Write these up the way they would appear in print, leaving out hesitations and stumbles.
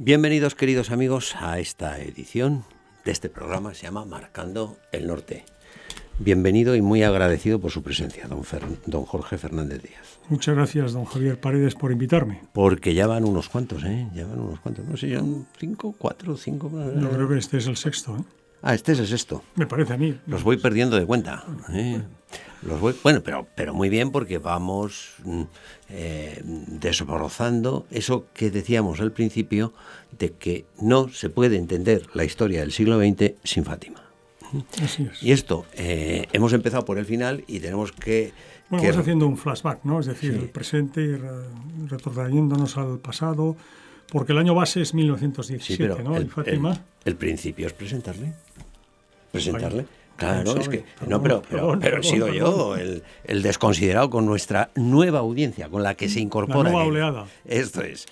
Bienvenidos, queridos amigos, a esta edición de este programa. Se llama Marcando el Norte. Bienvenido y muy agradecido por su presencia, don Jorge Fernández Díaz. Muchas gracias, don Javier Paredes, por invitarme. Porque ya van unos cuantos, Ya van unos cuantos. No sé, ya 5, 4, 5... Yo creo que este es el sexto, ¿eh? Ah, este es el sexto. Me parece a mí. Los voy perdiendo de cuenta. Bueno, pero muy bien, porque vamos desbrozando eso que decíamos al principio, de que no se puede entender la historia del siglo XX sin Fátima. Así es. Y esto, hemos empezado por el final y tenemos que... Bueno, vamos haciendo un flashback, ¿no? Es decir, sí, el presente y retrotrayéndonos al pasado, porque el año base es 1917, sí, pero ¿no? Fátima. El principio es presentarle. Presentarle. Claro, es que... No, pero he sido yo el desconsiderado con nuestra nueva audiencia, con la que se incorpora. La nueva oleada. Esto es.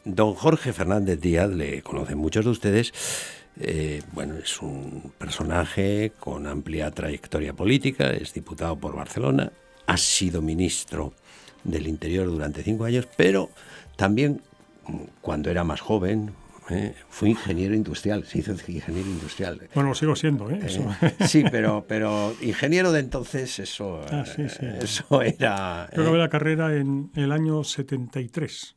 Don Jorge Fernández Díaz, le conocen muchos de ustedes. Bueno, es un personaje con amplia trayectoria política, es diputado por Barcelona, ha sido ministro del Interior durante 5 años, pero también, cuando era más joven, fue ingeniero industrial, se hizo ingeniero industrial. Bueno, lo sigo siendo, eso. Sí, pero ingeniero de entonces, eso, sí. Eso era... Yo acabé la carrera en el año 73.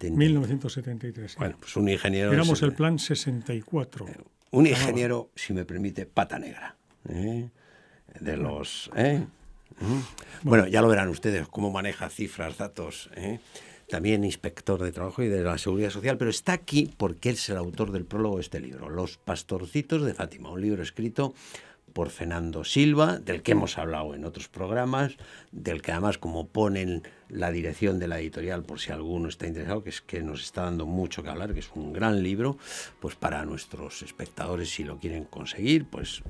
1973. Bueno, pues un ingeniero... Éramos el plan 64. Un ingeniero, si me permite, pata negra. De los... Bueno, ya lo verán ustedes, cómo maneja cifras, datos... También inspector de trabajo y de la seguridad social, pero está aquí porque es el autor del prólogo de este libro, Los pastorcitos de Fátima, un libro escrito por Fernando Silva, del que hemos hablado en otros programas, del que además, como ponen la dirección de la editorial, por si alguno está interesado, que es que nos está dando mucho que hablar, que es un gran libro, pues para nuestros espectadores, si lo quieren conseguir, pues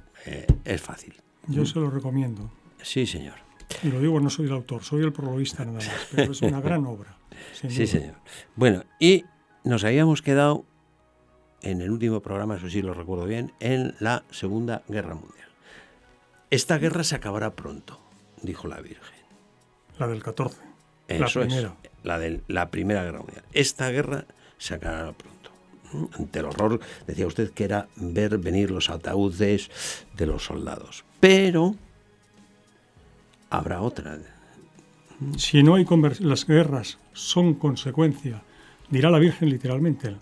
es fácil. Yo se lo recomiendo. Sí, señor. Y lo digo, no soy el autor, soy el prologuista nada más, pero es una gran obra. Sí, señor. Bueno, y nos habíamos quedado en el último programa, eso sí lo recuerdo bien, en la Segunda Guerra Mundial. Esta guerra se acabará pronto, dijo la Virgen. La del 14. Eso la primera. Es, la de la Primera Guerra Mundial. Esta guerra se acabará pronto. Ante el horror, decía usted, que era ver venir los ataúdes de los soldados. Pero habrá otra. Si no hay las guerras son consecuencia, dirá la Virgen literalmente,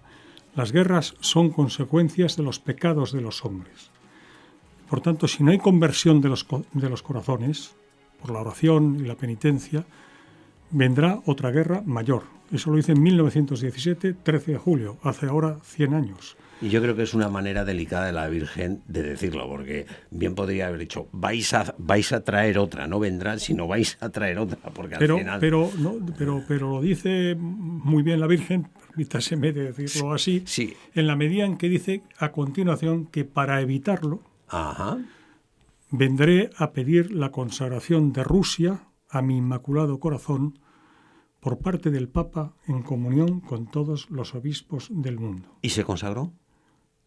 las guerras son consecuencias de los pecados de los hombres. Por tanto, si no hay conversión de los corazones, por la oración y la penitencia, vendrá otra guerra mayor. Eso lo dice en 1917, 13 de julio, hace ahora 100 años. Y yo creo que es una manera delicada de la Virgen de decirlo, porque bien podría haber dicho, vais a traer otra, no vendrá, sino vais a traer otra, porque al final... Pero lo dice muy bien la Virgen, permítaseme de decirlo así, sí. En la medida en que dice a continuación que para evitarlo, vendré a pedir la consagración de Rusia a mi Inmaculado Corazón por parte del Papa en comunión con todos los obispos del mundo. ¿Y se consagró?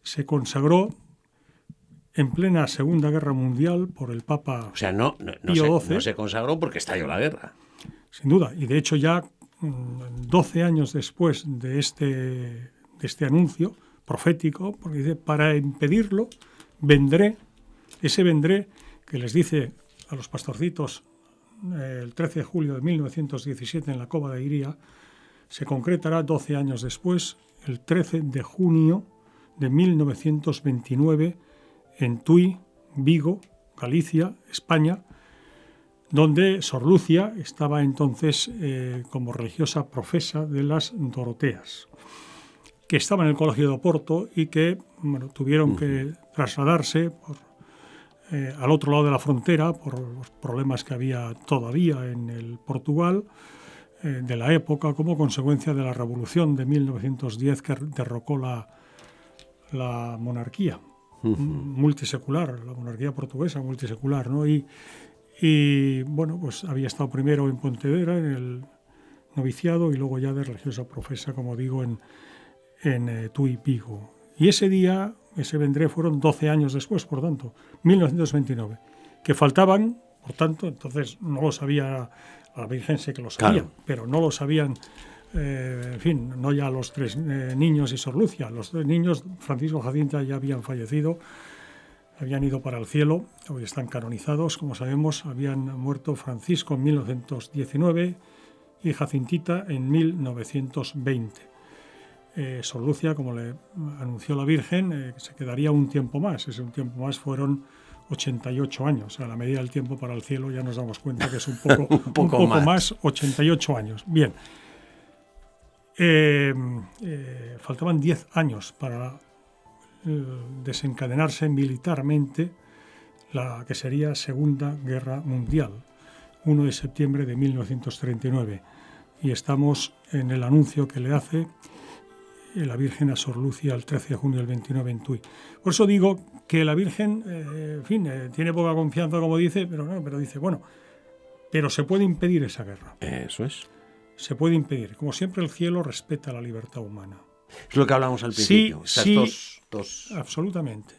Se consagró en plena Segunda Guerra Mundial por el Papa. O sea, no se consagró porque estalló la guerra. Sin duda, y de hecho ya 12 años después de este anuncio profético, porque dice, para impedirlo, vendré que les dice a los pastorcitos el 13 de julio de 1917 en la Cova de Iría, se concretará 12 años después, el 13 de junio de 1929, en Tui, Vigo, Galicia, España, donde Sor Lucia estaba entonces como religiosa profesa de las Doroteas, que estaba en el Colegio de Oporto y que tuvieron que trasladarse al otro lado de la frontera por los problemas que había todavía en el Portugal de la época, como consecuencia de la revolución de 1910 que derrocó la monarquía multisecular, la monarquía portuguesa multisecular, ¿no? Y bueno, pues había estado primero en Pontevedra, en el noviciado, y luego ya de religiosa profesa, como digo, en Tui, Vigo. Y ese día, ese vendré, fueron 12 años después, por tanto, 1929, que faltaban, por tanto, entonces no lo sabía, la Virgen sé que lo sabía, claro, pero no lo sabían en fin, no ya los 3 niños y Sor Lucia. Los 3 niños, Francisco, Jacinta, ya habían fallecido, habían ido para el cielo, hoy están canonizados, como sabemos. Habían muerto Francisco en 1919 y Jacintita en 1920. Sor Lucia, como le anunció la Virgen, se quedaría un tiempo más. Ese un tiempo más fueron 88 años. A la medida del tiempo para el cielo ya nos damos cuenta que es un poco más, 88 años. Bien. Faltaban 10 años para desencadenarse militarmente la que sería Segunda Guerra Mundial, 1 de septiembre de 1939. Y estamos en el anuncio que le hace la Virgen a Sor Lucia el 13 de junio del 29 en Tui. Por eso digo que la Virgen, tiene poca confianza, como dice, pero dice, bueno, pero se puede impedir esa guerra. Eso es. Se puede impedir. Como siempre, el cielo respeta la libertad humana. Es lo que hablamos al principio. Sí, dos absolutamente.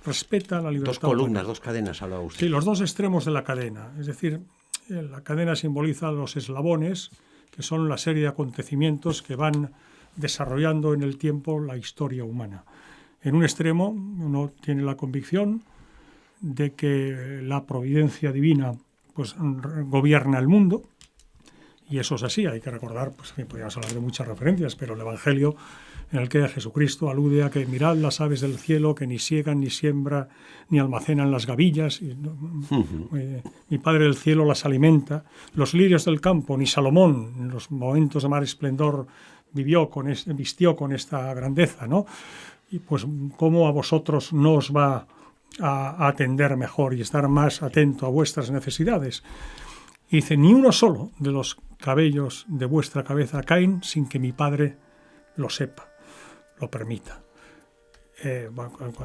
Respeta la libertad dos columnas, humana. 2 cadenas, hablaba usted. Sí, los 2 extremos de la cadena. Es decir, la cadena simboliza los eslabones, que son la serie de acontecimientos que van desarrollando en el tiempo la historia humana. En un extremo, uno tiene la convicción de que la providencia divina pues gobierna el mundo, y eso es así. Hay que recordar, pues podríamos hablar de muchas referencias, pero el Evangelio en el que Jesucristo alude a que mirad las aves del cielo, que ni siegan, ni siembra, ni almacenan las gavillas, y, mi Padre del cielo las alimenta. Los lirios del campo, ni Salomón, en los momentos de más esplendor, vistió con esta grandeza, ¿no? Y pues, ¿cómo a vosotros no os va a atender mejor y estar más atento a vuestras necesidades? Y dice, ni uno solo de los cabellos de vuestra cabeza caen sin que mi Padre lo sepa, lo permita.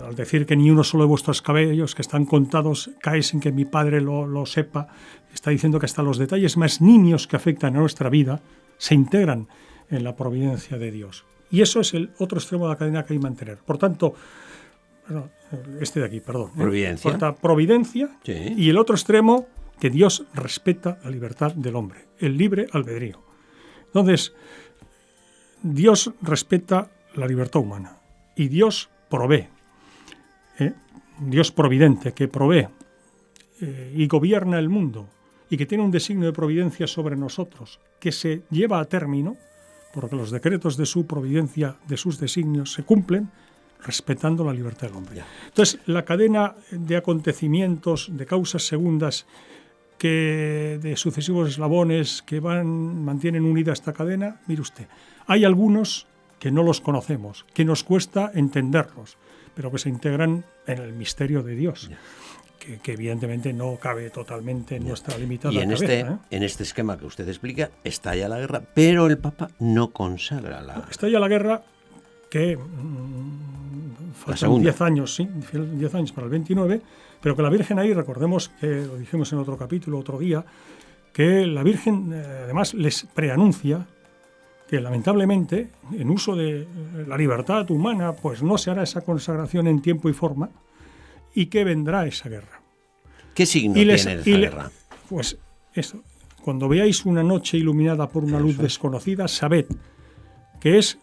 Al decir que ni uno solo de vuestros cabellos que están contados cae sin que mi Padre lo sepa, está diciendo que hasta los detalles más nimios que afectan a nuestra vida se integran en la providencia de Dios. Y eso es el otro extremo de la cadena que hay que mantener. Por tanto, providencia, sí. Y el otro extremo, que Dios respeta la libertad del hombre, el libre albedrío. Entonces, Dios respeta la libertad humana y Dios provee. Dios providente, que provee y gobierna el mundo y que tiene un designio de providencia sobre nosotros, que se lleva a término, porque los decretos de su providencia, de sus designios, se cumplen respetando la libertad del hombre. Entonces, la cadena de acontecimientos, de causas segundas, de sucesivos eslabones que mantienen unida esta cadena, mire usted, hay algunos que no los conocemos, que nos cuesta entenderlos, pero que se integran en el misterio de Dios, que evidentemente no cabe totalmente en nuestra limitada cabeza. En este esquema que usted explica, estalla la guerra, pero el Papa no consagra la... Estalla la guerra, que faltan 10 años, sí, 10 años para el 29, pero que la Virgen ahí, recordemos que lo dijimos en otro capítulo, otro día, que la Virgen además les preanuncia que lamentablemente, en uso de la libertad humana, pues no se hará esa consagración en tiempo y forma, y que vendrá esa guerra. ¿Qué signo tiene esa guerra? Pues eso, cuando veáis una noche iluminada por una luz desconocida, sabed que es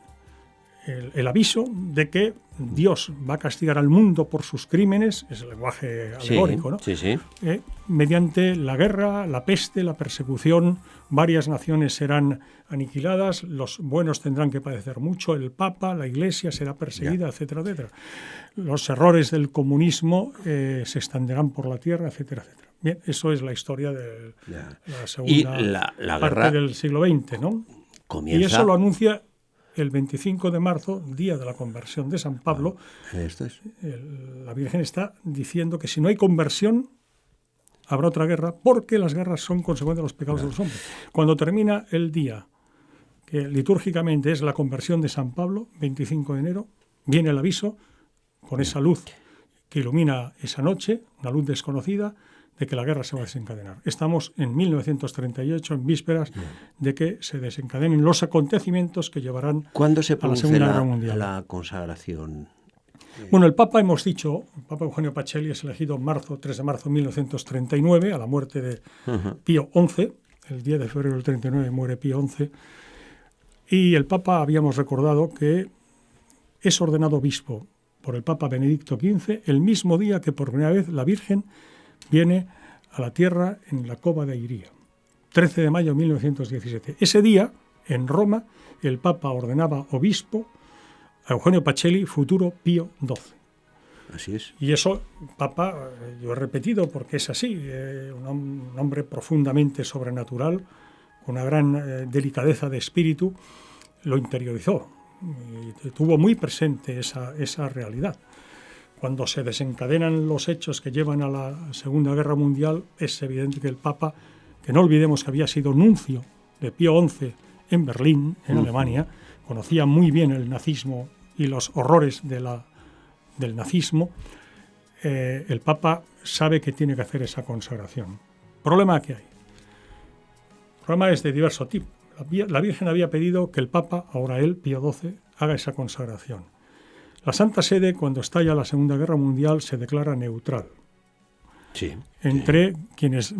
el aviso de que Dios va a castigar al mundo por sus crímenes, es el lenguaje alegórico, ¿no? Sí, sí. Mediante la guerra, la peste, la persecución, varias naciones serán aniquiladas, los buenos tendrán que padecer mucho, el Papa, la Iglesia será perseguida, etcétera, etcétera. Los errores del comunismo se extenderán por la tierra, etcétera, etcétera. Bien, eso es la historia de la segunda parte del siglo XX, ¿no? Comienza... Y eso lo anuncia el 25 de marzo, día de la conversión de San Pablo. Esto es. La Virgen está diciendo que si no hay conversión, habrá otra guerra, porque las guerras son consecuencia de los pecados de los hombres. Cuando termina el día, que litúrgicamente es la conversión de San Pablo, 25 de enero, viene el aviso con esa luz que ilumina esa noche, una luz desconocida, de que la guerra se va a desencadenar. Estamos en 1938, en vísperas de que se desencadenen los acontecimientos que llevarán ¿Cuándo se a la Segunda Guerra Mundial? La consagración? Bueno, el Papa, hemos dicho, el Papa Eugenio Pacelli es elegido en 3 de marzo de 1939, a la muerte de Pío XI, el 10 de febrero del 39 muere Pío XI. Y el Papa, habíamos recordado que es ordenado obispo por el Papa Benedicto XV el mismo día que por primera vez la Virgen viene a la tierra en la cova de Iría, 13 de mayo de 1917. Ese día, en Roma, el Papa ordenaba obispo a Eugenio Pacelli, futuro Pío XII. Así es. Y eso, Papa, yo he repetido porque es así, un hombre profundamente sobrenatural, con una gran delicadeza de espíritu, lo interiorizó y tuvo muy presente esa realidad. Cuando se desencadenan los hechos que llevan a la Segunda Guerra Mundial, es evidente que el Papa, que no olvidemos que había sido nuncio de Pío XI en Berlín, en Alemania, conocía muy bien el nazismo y los horrores del nazismo, el Papa sabe que tiene que hacer esa consagración. ¿Problema que hay? El problema es de diverso tipo. La Virgen había pedido que el Papa, ahora él, Pío XII, haga esa consagración. La Santa Sede, cuando estalla la Segunda Guerra Mundial, se declara neutral. Sí, Entre quienes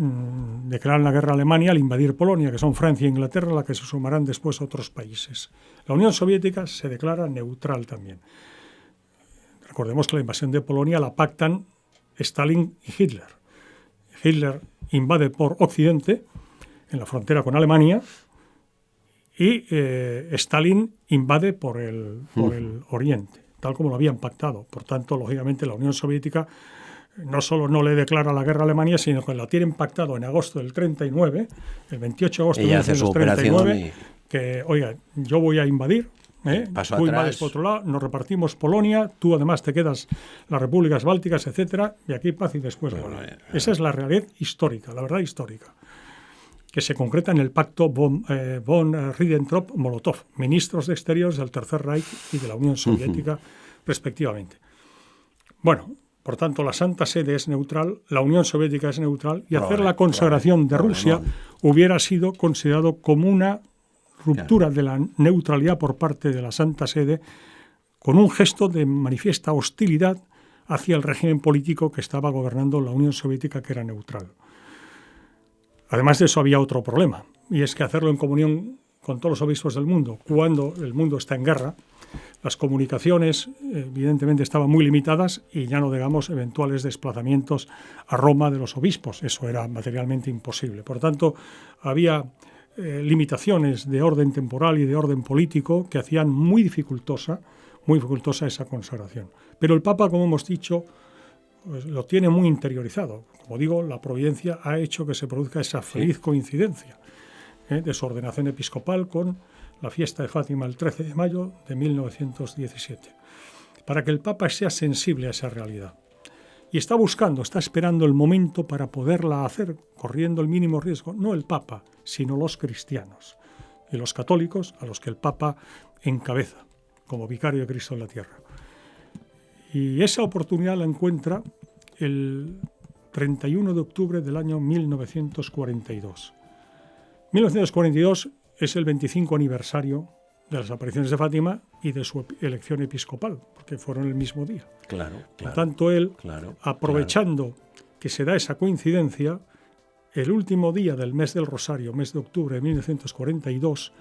declaran la guerra a Alemania al invadir Polonia, que son Francia e Inglaterra, a la que se sumarán después otros países. La Unión Soviética se declara neutral también. Recordemos que la invasión de Polonia la pactan Stalin y Hitler. Hitler invade por Occidente, en la frontera con Alemania, y Stalin invade por el Oriente, tal como lo habían pactado. Por tanto, lógicamente, la Unión Soviética no solo no le declara la guerra a Alemania, sino que la tienen pactado en agosto del 39, el 28 de agosto de 1939, que, oiga, yo voy a invadir, tú invades por otro lado, nos repartimos Polonia, tú además te quedas las repúblicas bálticas, etcétera, y aquí paz y después guerra. Esa es la realidad histórica, la verdad histórica, que se concreta en el pacto von Ribbentrop-Molotov, ministros de Exteriores del Tercer Reich y de la Unión Soviética, respectivamente. Bueno, por tanto, la Santa Sede es neutral, la Unión Soviética es neutral, y hacer la consagración de Rusia hubiera sido considerado como una ruptura de la neutralidad por parte de la Santa Sede, con un gesto de manifiesta hostilidad hacia el régimen político que estaba gobernando la Unión Soviética, que era neutral. Además de eso había otro problema, y es que hacerlo en comunión con todos los obispos del mundo, cuando el mundo está en guerra, las comunicaciones evidentemente estaban muy limitadas, y ya no digamos eventuales desplazamientos a Roma de los obispos. Eso era materialmente imposible. Por tanto, había limitaciones de orden temporal y de orden político que hacían muy dificultosa esa consagración. Pero el Papa, como hemos dicho, pues lo tiene muy interiorizado. Como digo, la providencia ha hecho que se produzca esa feliz coincidencia de su ordenación episcopal con la fiesta de Fátima el 13 de mayo de 1917, para que el Papa sea sensible a esa realidad. Y está esperando el momento para poderla hacer, corriendo el mínimo riesgo, no el Papa, sino los cristianos y los católicos, a los que el Papa encabeza como vicario de Cristo en la tierra. Y esa oportunidad la encuentra el 31 de octubre del año 1942. 1942 es el 25 aniversario de las apariciones de Fátima y de su elección episcopal, porque fueron el mismo día. Por tanto, él, aprovechando que se da esa coincidencia, el último día del mes del Rosario, mes de octubre de 1942,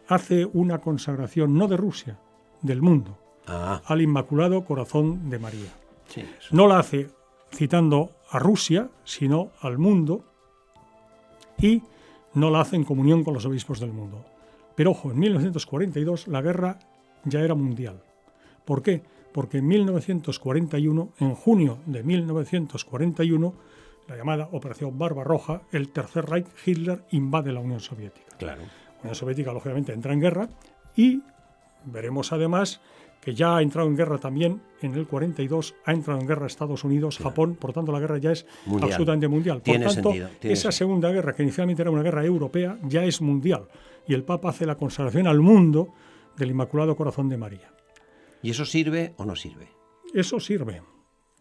hace una consagración no de Rusia, del mundo, al Inmaculado Corazón de María. Sí, no la hace citando a Rusia, sino al mundo, y no la hace en comunión con los obispos del mundo. Pero ojo, en 1942 la guerra ya era mundial. ¿Por qué? Porque en 1941, en junio de 1941, la llamada Operación Barbarroja, el Tercer Reich, Hitler invade la Unión Soviética. La Unión Soviética, lógicamente, entra en guerra, y veremos además que ya ha entrado en guerra también en el 42, ha entrado en guerra Estados Unidos, Japón, por tanto la guerra ya es absolutamente mundial. Por tanto, esa Segunda Guerra, que inicialmente era una guerra europea, ya es mundial, y el Papa hace la consagración al mundo del Inmaculado Corazón de María. ¿Y eso sirve o no sirve? Eso sirve.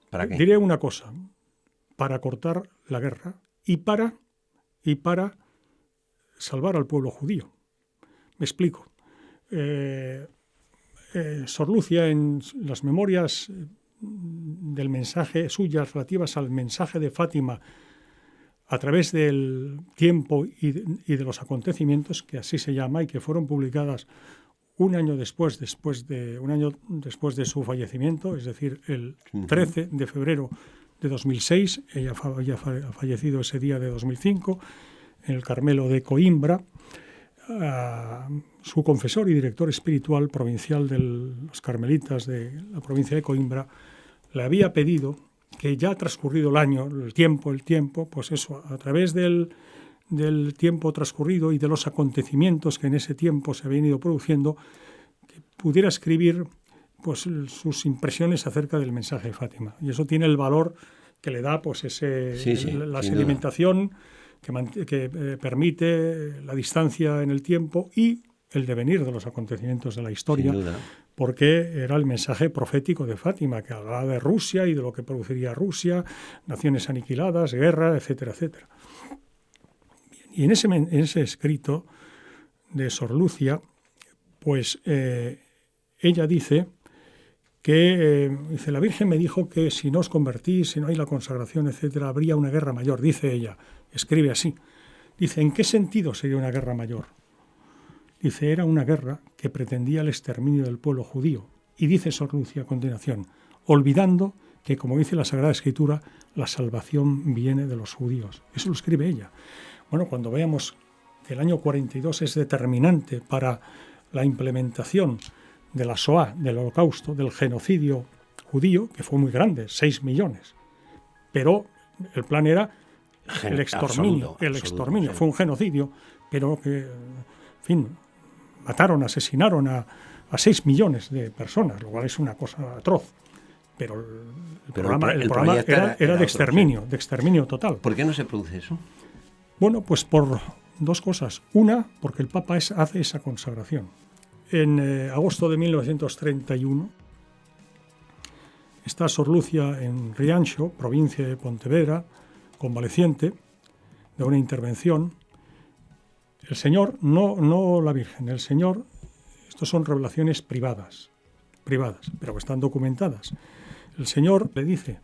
¿Para qué? Diré una cosa, para cortar la guerra y para salvar al pueblo judío. Me explico. Sor Lucia, en las memorias del mensaje suyas relativas al mensaje de Fátima a través del tiempo y de los acontecimientos, que así se llama, y que fueron publicadas un año después de su fallecimiento, es decir, el 13 de febrero de 2006, ella ha fallecido ese día de 2005, en el Carmelo de Coimbra. Su confesor y director espiritual provincial de los carmelitas de la provincia de Coimbra le había pedido que ya ha transcurrido el año, el tiempo, pues eso, a través del tiempo transcurrido y de los acontecimientos que en ese tiempo se habían ido produciendo, que pudiera escribir pues sus impresiones acerca del mensaje de Fátima. Y eso tiene el valor que le da pues la sedimentación que permite la distancia en el tiempo y el devenir de los acontecimientos de la historia, porque era el mensaje profético de Fátima, que hablaba de Rusia y de lo que produciría Rusia, naciones aniquiladas, guerra, etcétera, etcétera. Y en ese escrito de Sor Lucia, pues ella dice que dice, la Virgen me dijo que si no os convertís, si no hay la consagración, etcétera, habría una guerra mayor, dice ella. Escribe así. Dice, ¿en qué sentido sería una guerra mayor? Dice, era una guerra que pretendía el exterminio del pueblo judío. Y dice Sor Lucia a continuación, olvidando que, como dice la Sagrada Escritura, la salvación viene de los judíos. Eso lo escribe ella. Bueno, cuando veamos que el año 42 es determinante para la implementación de la Shoah, del Holocausto, del genocidio judío, que fue muy grande, 6 millones. Pero el plan era el exterminio. Sí. Fue un genocidio, pero que, en fin, asesinaron a 6 millones de personas, lo cual es una cosa atroz. Pero el programa era de exterminio total. ¿Por qué no se produce eso? Bueno, pues por dos cosas. Una, porque el Papa hace esa consagración. En agosto de 1931 está Sor Lucia en Rianxo, provincia de Pontevedra, convaleciente de una intervención. El Señor, no la Virgen, el Señor, estos son revelaciones privadas, pero que están documentadas. El Señor le dice,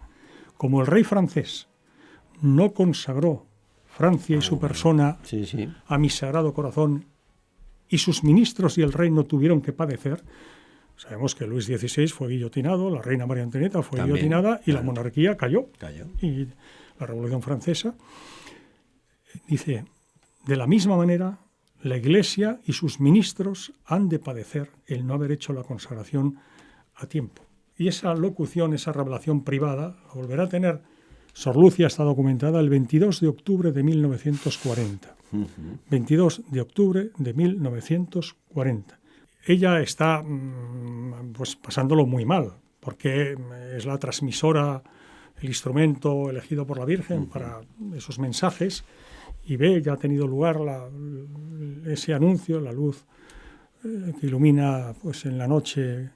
como el rey francés no consagró Francia y su persona a mi sagrado corazón, y sus ministros y el rey no tuvieron que padecer. Sabemos que Luis XVI fue guillotinado, la reina María Antonieta fue guillotinada y la monarquía cayó. Y la Revolución Francesa, dice, de la misma manera, la Iglesia y sus ministros han de padecer el no haber hecho la consagración a tiempo. Y esa locución, esa revelación privada, la volverá a tener Sor Lucia, está documentada el 22 de octubre de 1940. 22 de octubre de 1940. Ella está pues pasándolo muy mal, porque es la transmisora, el instrumento elegido por la Virgen para esos mensajes, y ya ha tenido lugar ese anuncio, la luz que ilumina pues en la noche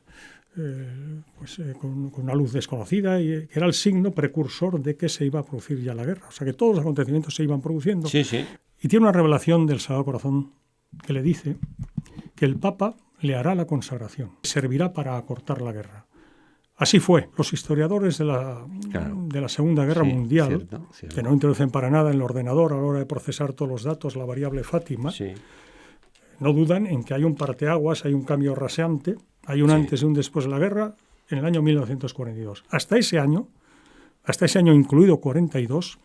con una luz desconocida, y que era el signo precursor de que se iba a producir ya la guerra. O sea, que todos los acontecimientos se iban produciendo. Y tiene una revelación del Sagrado Corazón que le dice que el Papa le hará la consagración, servirá para acortar la guerra. Así fue. Los historiadores de la Segunda Guerra Mundial, cierto. Que no introducen para nada en el ordenador a la hora de procesar todos los datos la variable Fátima, no dudan en que hay un parteaguas, hay un cambio rasante, hay un antes y un después de la guerra en el año 1942. Hasta ese año incluido 42,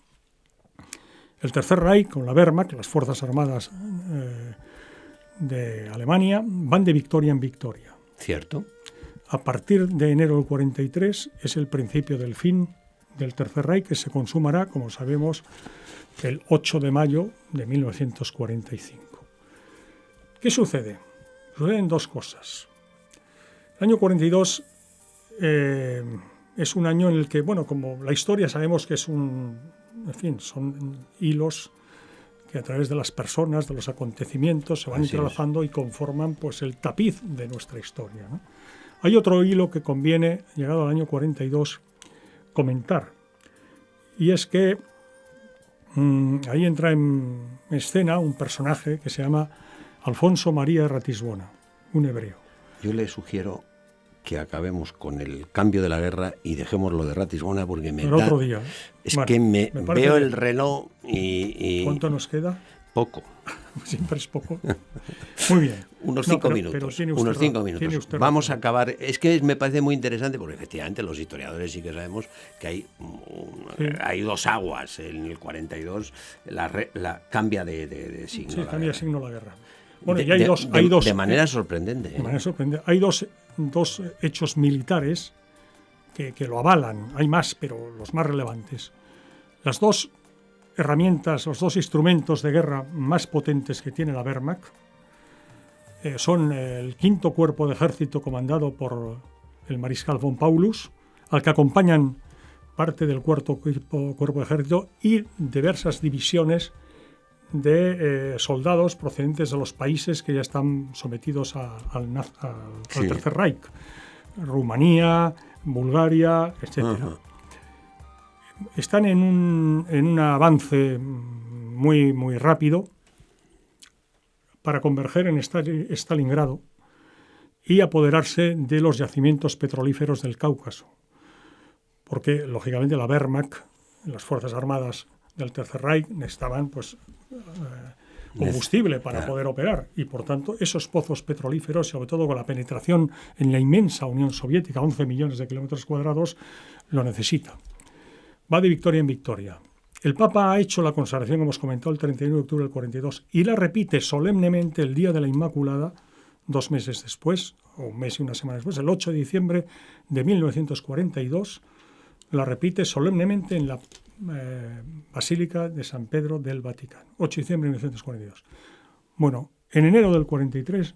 el Tercer Reich, con la Wehrmacht, las Fuerzas Armadas de Alemania, van de victoria en victoria. Cierto. A partir de enero del 43 es el principio del fin del Tercer Reich, que se consumará, como sabemos, el 8 de mayo de 1945. ¿Qué sucede? Suceden dos cosas. El año 42 es un año en el que, bueno, como la historia sabemos que son hilos que a través de las personas, de los acontecimientos, se van entrelazando y conforman pues el tapiz de nuestra historia, ¿no? Hay otro hilo que conviene, llegado al año 42, comentar, y es que ahí entra en escena un personaje que se llama Alfonso María de Ratisbona, un hebreo. Yo le sugiero que acabemos con el cambio de la guerra y dejemos lo de Ratisbona porque me Pero da... otro día. Es Vale, que me parece veo bien. el reloj y... ¿Cuánto nos queda? Poco. Siempre es poco. Muy bien. Unos No, 5 pero minutos. tiene usted Unos 5 razón, minutos. tiene usted Vamos razón. a acabar. Es que me parece muy interesante porque efectivamente los historiadores sí que sabemos que hay dos aguas. En el 42 la cambia de signo. Sí, la cambia de guerra. signo la guerra. Bueno, y hay dos. De manera sorprendente. De manera sorprendente. Hay dos hechos militares que lo avalan. Hay más, pero los más relevantes. Las dos herramientas, los dos instrumentos de guerra más potentes que tiene la Wehrmacht son el 5º Cuerpo de Ejército comandado por el mariscal von Paulus, al que acompañan parte del 4º Cuerpo de Ejército y diversas divisiones de soldados procedentes de los países que ya están sometidos al Tercer Reich, Rumanía, Bulgaria, etc. Están en un avance muy, muy rápido para converger en Stalingrado y apoderarse de los yacimientos petrolíferos del Cáucaso. Porque, lógicamente, la Wehrmacht, las Fuerzas Armadas del Tercer Reich, necesitaban combustible para poder operar. Y, por tanto, esos pozos petrolíferos, sobre todo con la penetración en la inmensa Unión Soviética, 11 millones de kilómetros cuadrados, lo necesita. Va de victoria en victoria. El Papa ha hecho la consagración, como hemos comentado, el 31 de octubre del 42 y la repite solemnemente el Día de la Inmaculada, 2 meses después, o un mes y una semana después, el 8 de diciembre de 1942, la repite solemnemente en la Basílica de San Pedro del Vaticano, 8 de diciembre de 1942. Bueno, en enero del 43,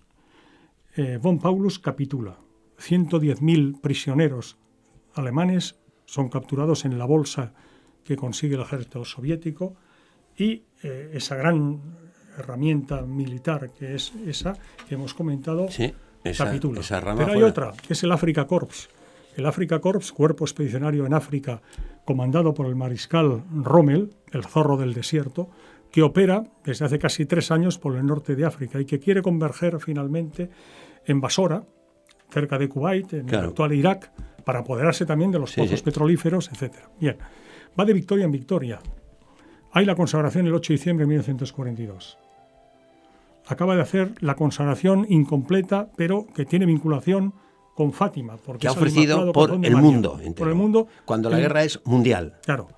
von Paulus capitula. 110.000 prisioneros alemanes son capturados en la bolsa que consigue el ejército soviético y esa gran herramienta militar que es esa que hemos comentado, capitula. Pero hay otra, que es el Afrika Korps. El Afrika Korps, cuerpo expedicionario en África, comandado por el mariscal Rommel, el zorro del desierto, que opera desde hace casi 3 años por el norte de África y que quiere converger finalmente en Basora, cerca de Kuwait, en el actual Irak, para apoderarse también de los pozos petrolíferos, etc. Bien, va de victoria en victoria. Hay la consagración el 8 de diciembre de 1942. Acaba de hacer la consagración incompleta, pero que tiene vinculación con Fátima. Porque que ha ofrecido por el mundo entero. Por el mundo. Cuando la guerra es mundial. Claro.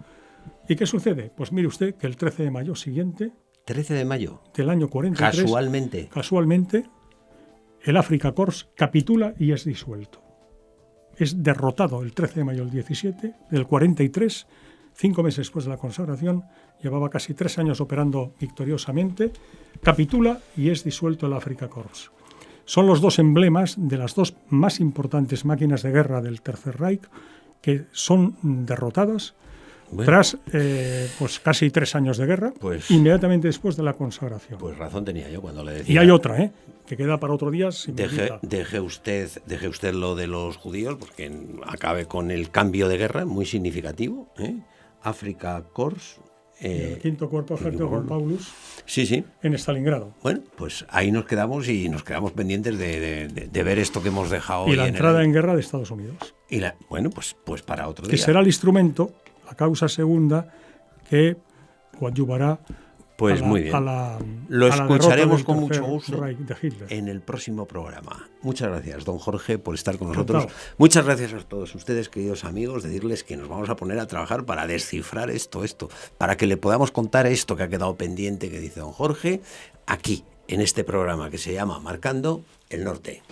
¿Y qué sucede? Pues mire usted que el 13 de mayo siguiente... 13 de mayo. Del año 43... Casualmente, el Afrika Korps capitula y es disuelto. Es derrotado el 13 de mayo del 17, del 43, 5 meses después de la consagración, llevaba casi 3 años operando victoriosamente, capitula y es disuelto el Afrika Korps. Son los dos emblemas de las dos más importantes máquinas de guerra del Tercer Reich que son derrotadas tras pues casi 3 años de guerra, inmediatamente después de la consagración. Pues razón tenía yo cuando le decía... Y hay otra, que queda para otro día. Si deje usted lo de los judíos, porque acabe con el cambio de guerra, muy significativo. Afrika Korps... el 5º Cuerpo de Ejército von Paulus. Sí. En Stalingrado. Bueno, pues ahí nos quedamos y nos quedamos pendientes de ver esto que hemos dejado. Y la entrada en guerra de Estados Unidos. Bueno, pues para otro día. Que será el instrumento, la causa segunda, que coadyuvará pues muy bien. Lo escucharemos con mucho gusto en el próximo programa. Muchas gracias, don Jorge, por estar con nosotros. Muchas gracias a todos ustedes, queridos amigos, decirles que nos vamos a poner a trabajar para descifrar esto, para que le podamos contar esto que ha quedado pendiente, que dice don Jorge, aquí, en este programa que se llama Marcando el Norte.